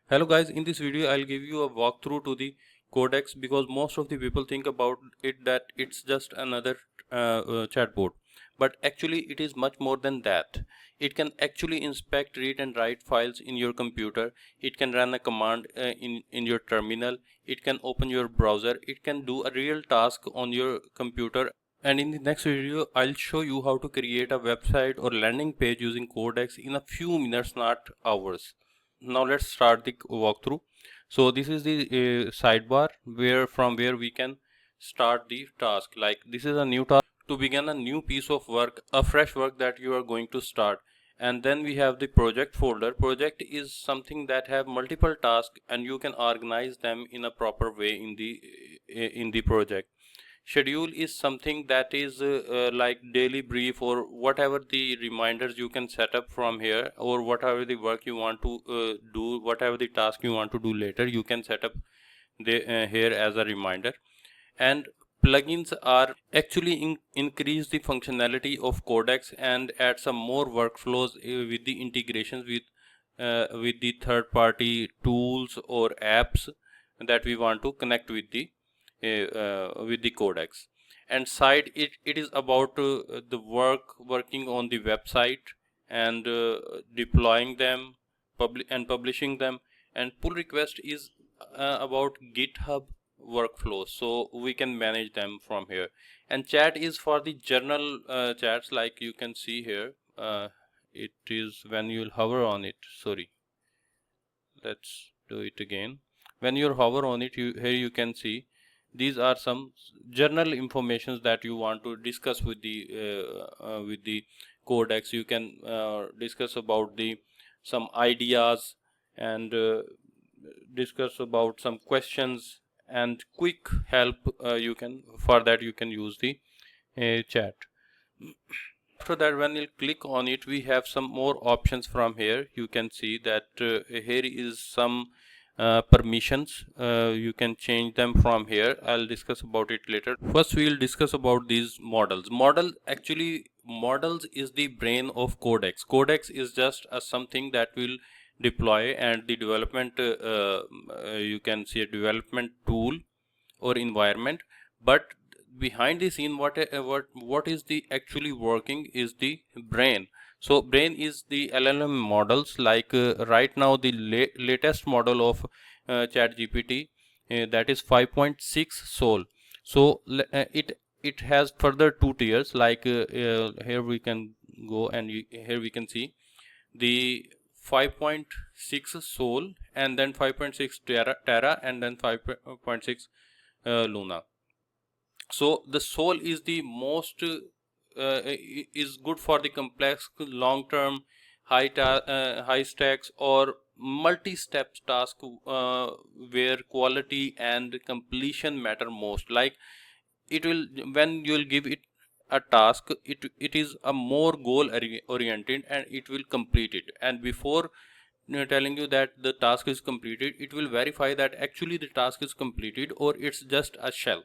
Hello guys, in this video I'll give you a walkthrough to the Codex because most of the people think about it that it's just another chatbot, but actually it is much more than that. It can actually inspect, read and write files in your computer. It can run a command in your terminal. It can open your browser. It can do a real task on your computer. And in the next video I'll show you how to create a website or landing page using Codex in a few minutes, not hours. Now let's start the walkthrough. So this is the sidebar where we can start the task. Like this is a new task to begin a new piece of work, a fresh work that you are going to start. And then we have the project folder. Project is something that have multiple tasks and you can organize them in a proper way in the project. Schedule is something that is like daily brief or whatever the reminders you can set up from here, or whatever the work you want to do, whatever the task you want to do later, you can set up here as a reminder. And plugins are actually increase the functionality of Codex and add some more workflows with the integrations with the third party tools or apps that we want to connect with the Codex. And side, it is about the working on the website and deploying them, publishing them. And pull request is about GitHub workflows, so we can manage them from here. And chat is for the journal chats, like you can see here. It is when you'll hover on it. Sorry, let's do it again. When you hover on it, here you can see these are some journal informations that you want to discuss with the Codex. You can discuss about the some ideas and discuss about some questions and quick help. You can use the chat. After that, when you click on it, we have some more options from here. You can see that here is some permissions. You can change them from here. I'll discuss about it later. First we'll discuss about these models. Models is the brain of Codex. Codex is just something that will deploy, and the development you can see a development tool or environment. But behind the scene, what is the actually working is the brain. So brain is the LLM models. Like right now the latest model of chat gpt, that is 5.6 Sol. So it has further two tiers. Like here we can go and here we can see the 5.6 Sol, and then 5.6 Terra, and then 5.6 Luna. So the Sol is the most is good for the complex, long-term, high stacks or multi-step task where quality and completion matter most. Like it will, when you will give it a task, it is a more goal oriented and it will complete it. And before telling you that the task is completed, it will verify that actually the task is completed or it's just a shell.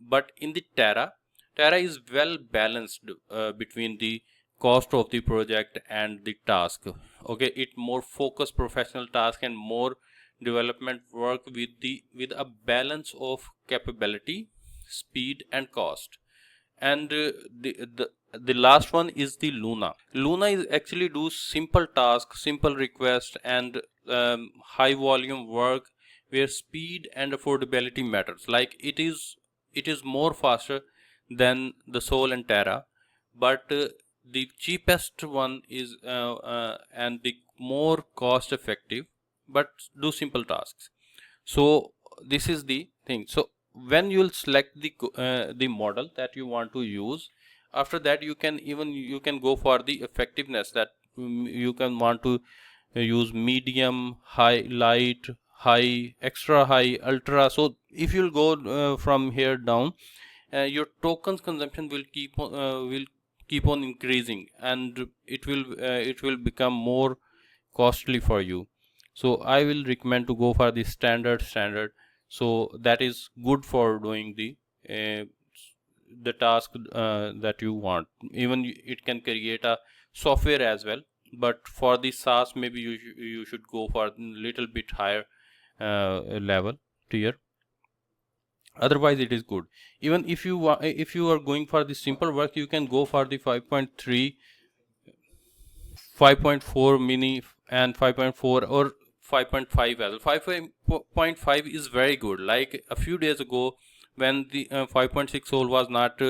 But in the Terra is well balanced between the cost of the project and the task. Okay, it more focused professional task and more development work with a balance of capability, speed and cost. And the last one is the Luna is actually do simple task, simple request and high volume work where speed and affordability matters. Like it is more faster than the Sol and Terra, but the cheapest one is and the more cost effective, but do simple tasks. So this is the thing. So when you'll select the model that you want to use, after that you can go for the effectiveness, that you can want to use medium, high, light, high, extra high, ultra. So if you'll go from here down, your tokens consumption will keep on increasing, and it will become more costly for you. So I will recommend to go for the standard. So that is good for doing the task that you want. Even it can create a software as well. but for the SaaS maybe you should go for a little bit higher level tier. Otherwise it is good. Even if you are going for the simple work, you can go for the 5.3, 5.4 mini and 5.4 or 5.5 as well. 5.5 is very good. Like a few days ago when the 5.6 Soul was not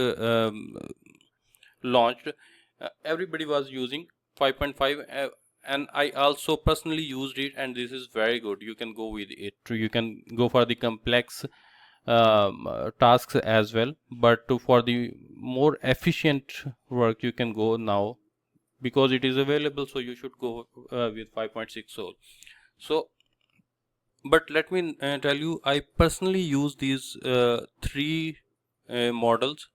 launched, everybody was using 5.5, and I also personally used it, and this is very good. You can go with it. You can go for the complex tasks as well, but for the more efficient work you can go now because it is available, so you should go with 5.6 Soul. So but let me tell you, I personally use these three models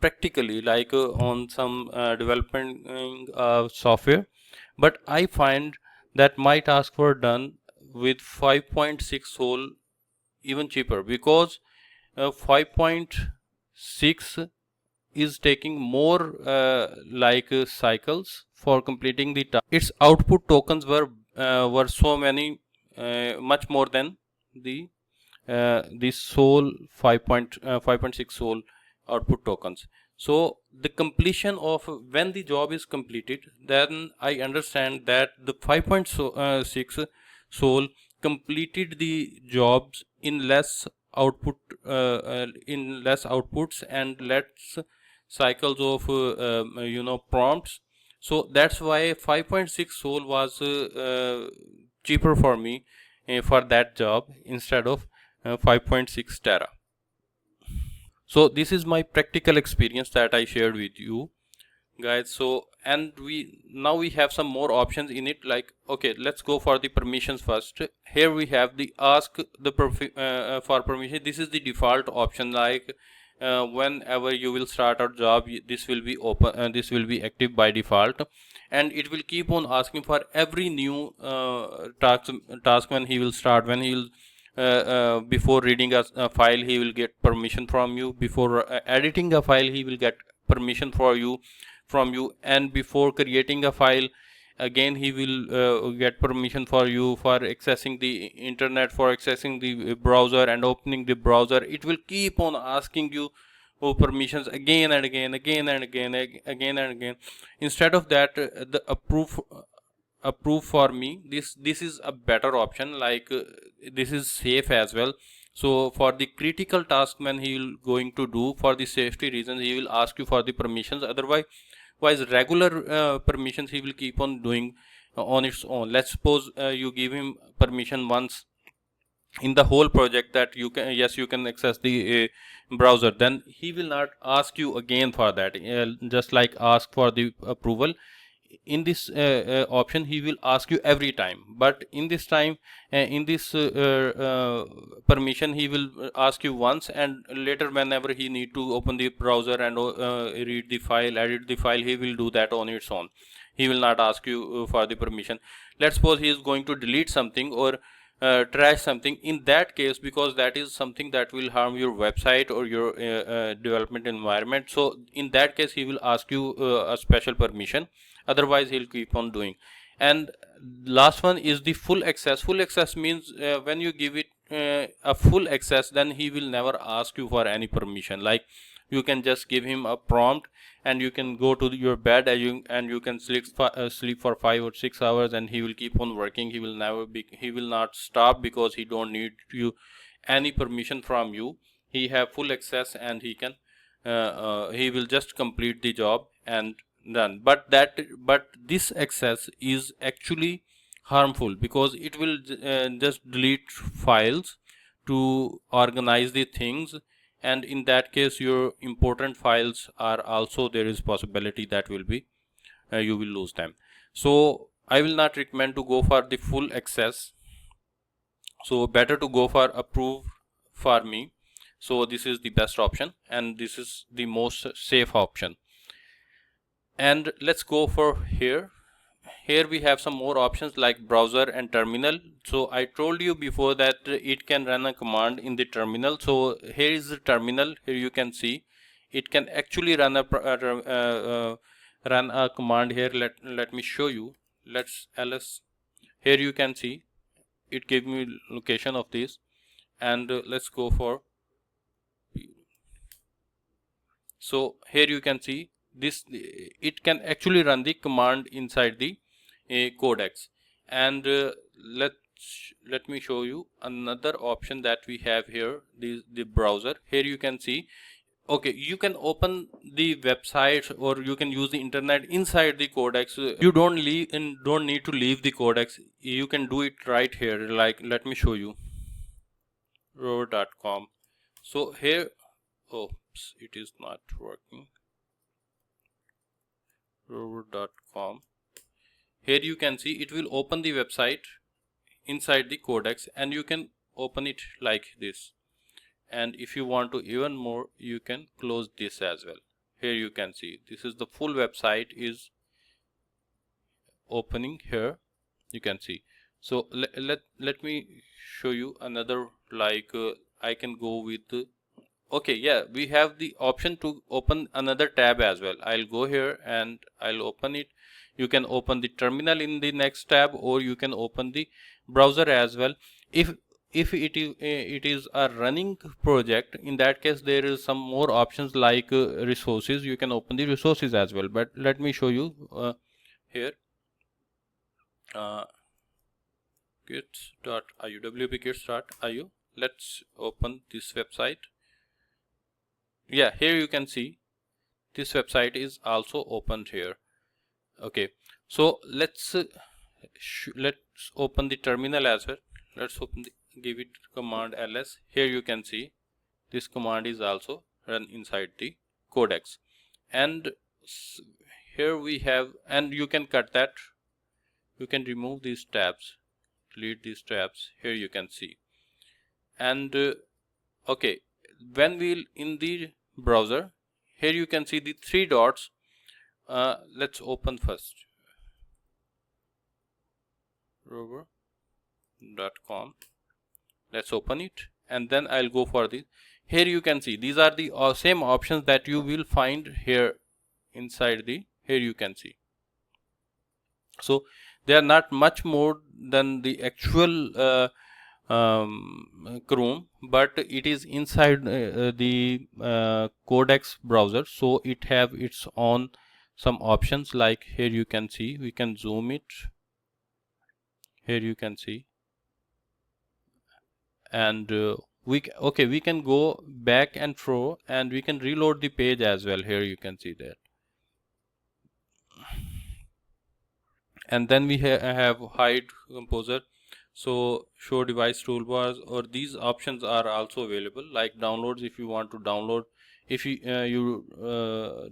practically, like on some development software, but I find that my tasks were done with 5.6 Soul even cheaper, because 5.6 is taking more cycles for completing the task. Its output tokens were so many, much more than the Soul 5.6 Soul output tokens. So the completion of when the job is completed, then I understand that the 5.6 Soul completed the jobs in less output, in less outputs and less cycles of prompts. So that's why 5.6 Soul was cheaper for me for that job instead of 5.6 Terra. So this is my practical experience that I shared with you guys. So, and now we have some more options in it, like, okay, let's go for the permissions first. Here we have the ask the for permission. This is the default option, like whenever you will start a job, this will be open, this will be active by default, and it will keep on asking for every new task when he will start, when he will before reading a file he will get permission from you, before editing a file he will get permission from you, and before creating a file again he will get permission for you for accessing the internet, for accessing the browser and opening the browser. It will keep on asking you permissions again and again, again and again, again and again. Instead of that, the approve for me, this is a better option, like this is safe as well. So for the critical task when he will going to do, for the safety reasons, he will ask you for the permissions. Otherwise regular permissions he will keep on doing on its own. Let's suppose you give him permission once in the whole project that you can, yes, you can access the browser, then he will not ask you again for that, just like ask for the approval. In this option he will ask you every time, but in this time, in this permission he will ask you once, and later whenever he need to open the browser and read the file, edit the file, he will do that on its own. He will not ask you for the permission. Let's suppose he is going to delete something or trash something. In that case, because that is something that will harm your website or your development environment, so in that case he will ask you a special permission. Otherwise he'll keep on doing. And last one is the full access. Full access means when you give it a full access, then he will never ask you for any permission. Like, you can just give him a prompt and you can go to your bed and you can sleep for 5 or 6 hours, and he will keep on working. He will not stop, because he don't need you any permission from you. He have full access and he can he will just complete the job and done. But this access is actually harmful, because it will just delete files to organize the things, and in that case your important files are also, there is possibility that will be you will lose them. So I will not recommend to go for the full access, so better to go for approve for me. So this is the best option, and this is the most safe option. And let's go for here we have some more options like browser and terminal. So I told you before that it can run a command in the terminal. So here is the terminal. Here you can see it can actually run a command here. Let me show you. let's ls. Here you can see it gave me location of this, and let's go for. So here you can see this, it can actually run the command inside the codex. And let me show you another option that we have here, the browser. Here you can see, okay, you can open the website or you can use the internet inside the codex. You don't need to leave the codex. You can do it right here. Like, let me show you rover.com. So here, oops, it is not working. rover.com. Here you can see it will open the website inside the codex, and you can open it like this. And if you want to even more, you can close this as well. Here you can see this is the full website is opening here, you can see. So let me show you another, like I can go with okay, yeah, we have the option to open another tab as well. I'll go here and I'll open it. You can open the terminal in the next tab, or you can open the browser as well. If it is a running project, in that case there is some more options like resources. You can open the resources as well, but let me show you here kits.io, wp-kits.io. Let's open this website. Yeah, here you can see this website is also opened here. Okay, so let's open the terminal as well. Let's give it command ls. Here you can see this command is also run inside the codex, and here we have, and you can cut that, you can remove these tabs, delete these tabs. Here you can see. And okay, when we'll in the browser, here you can see the three dots. Let's open first rover.com. let's open it, and then I'll go for this. Here you can see these are the same options that you will find here inside the, here you can see. So they are not much more than the actual Chrome, but it is inside the Codex browser, so it have its own some options. Like here you can see, we can zoom it. Here you can see, and we can go back and fro, and we can reload the page as well. Here you can see that. And then we have hide composer, so show device toolbars, or these options are also available. Like downloads, if you want to download, if you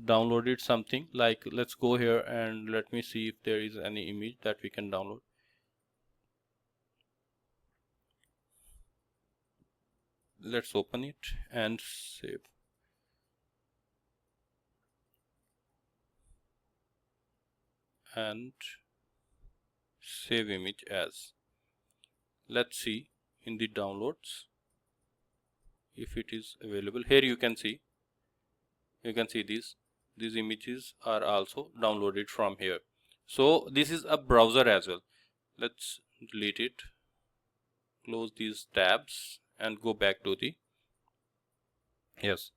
downloaded something, like let's go here and let me see if there is any image that we can download. Let's open it and save. And save image as. Let's see in the downloads if it is available. Here you can see these images are also downloaded from here. So this is a browser as well. Let's delete it, close these tabs, and go back to the, yes.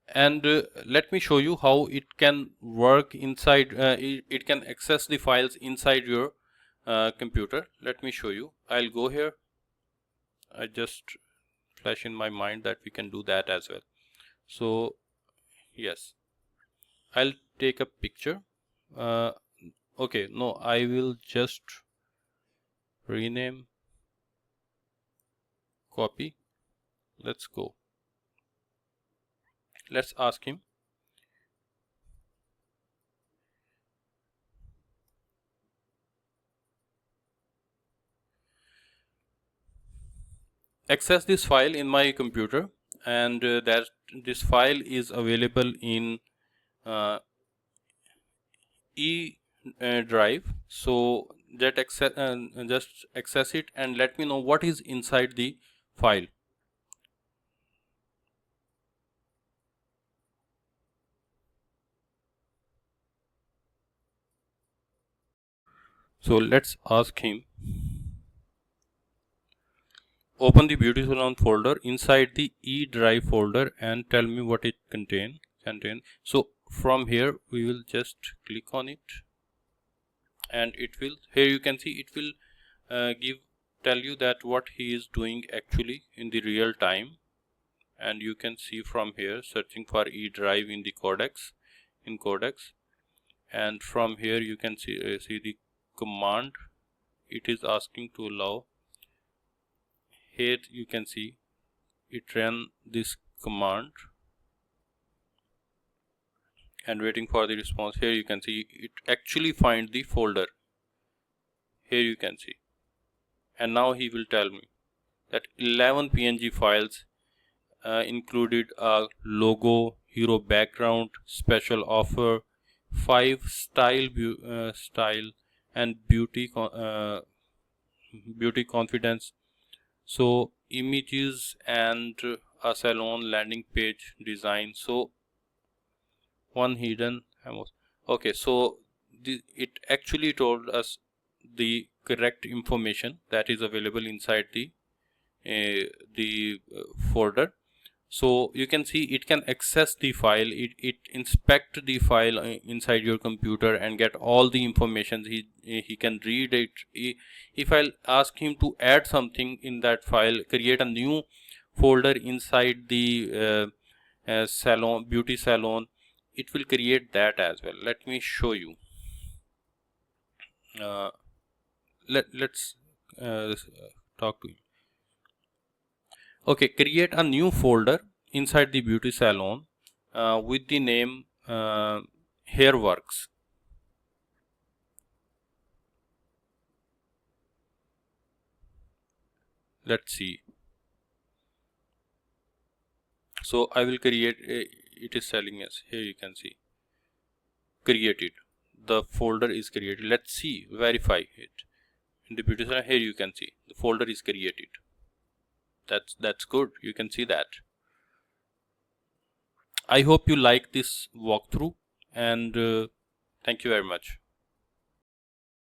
And let me show you how it can work inside, it can access the files inside your computer. Let me show you. I'll go here. I just flash in my mind that we can do that as well. So yes, I'll take a picture. Okay, no, I will just rename, copy. Let's go. Let's ask him. Access this file in my computer, and that this file is available in E drive. So that just access it and let me know what is inside the file. So let's ask him, open the beauty salon folder inside the E drive folder and tell me what it contain. So from here we will just click on it, and it will, here you can see it will tell you that what he is doing actually in the real time. And you can see from here, searching for E drive in the codex, and from here you can see the command it is asking to allow. Here you can see it ran this command and waiting for the response. Here you can see it actually find the folder. Here you can see, and now he will tell me that 11 PNG files included a logo, hero background, special offer, 5 style and beauty confidence. So images and a salon landing page design. So one hidden okay, so it actually told us the correct information that is available inside the folder. So you can see it can access the file, it inspect the file inside your computer and get all the information. He can read it. If I'll ask him to add something in that file, create a new folder inside the beauty salon, it will create that as well. Let me show you. Let's talk to him. Okay, create a new folder inside the beauty salon with the name Hairworks. Let's see. So I will create it is telling us here, you can see created, the folder is created. Let's see, verify it in the beauty salon. Here you can see the folder is created. That's good, you can see that. I hope you like this walkthrough, and thank you very much.